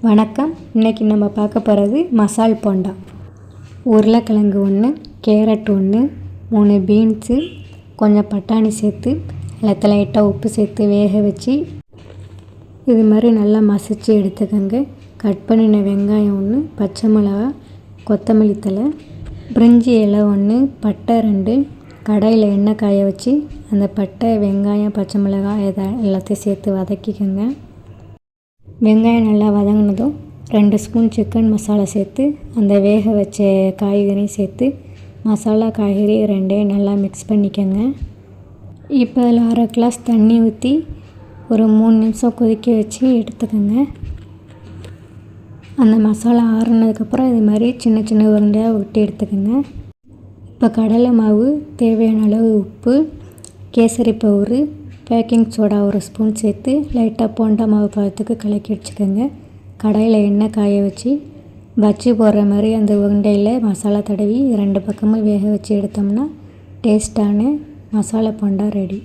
வணக்கம். இன்றைக்கி நம்ம பார்க்க போகிறது மசால் போண்டா. உருளைக்கிழங்கு 1, கேரட் 1, 3 பீன்ஸு, கொஞ்சம் பட்டாணி சேர்த்து எல்லாத்துல லைட்டாக உப்பு சேர்த்து வேக வச்சு இது மாதிரி நல்லா மசிச்சு எடுத்துக்கோங்க. கட் பண்ணின வெங்காயம் 1, பச்சை மிளகா, கொத்தமல்லி தழை, பிரிஞ்சி இலை 1, பட்டை 2, கடாயில் எண்ணெய் காய வச்சு அந்த பட்டை, வெங்காயம், பச்சை மிளகாய் எல்லாத்தையும் சேர்த்து வதக்கிக்கோங்க. வெங்காயம் நல்லா வதங்கினதும் 2 ஸ்பூன் சிக்கன் மசாலா சேர்த்து அந்த வேக வச்ச காய்கறியும் சேர்த்து மசாலா காய்கறி ரெண்டையும் நல்லா மிக்ஸ் பண்ணிக்கோங்க. இப்போ அதில் 1/2 கிளாஸ் தண்ணி ஊற்றி ஒரு 3 நிமிஷம் கொதிக்க வச்சு எடுத்துக்கோங்க. அந்த மசாலா ஆறுனதுக்கப்புறம் இது மாதிரி சின்ன சின்ன உருண்டையாக உருட்டி எடுத்துக்கோங்க. இப்போ கடலை மாவு, தேவையான அளவு உப்பு, kesari powder, baking soda 1 spoon சேர்த்து லைட்டாக போண்டா மாவு பதத்துக்கு கலக்கி வச்சுக்கோங்க. கடாயில் எண்ணெய் காய வச்சு பஜ்ஜி போடுற மாதிரி அந்த உருண்டையில் மசாலா தடவி 2 பக்கமும் வேக வச்சு எடுத்தோம்னா டேஸ்ட்டான மசாலா போண்டா ரெடி.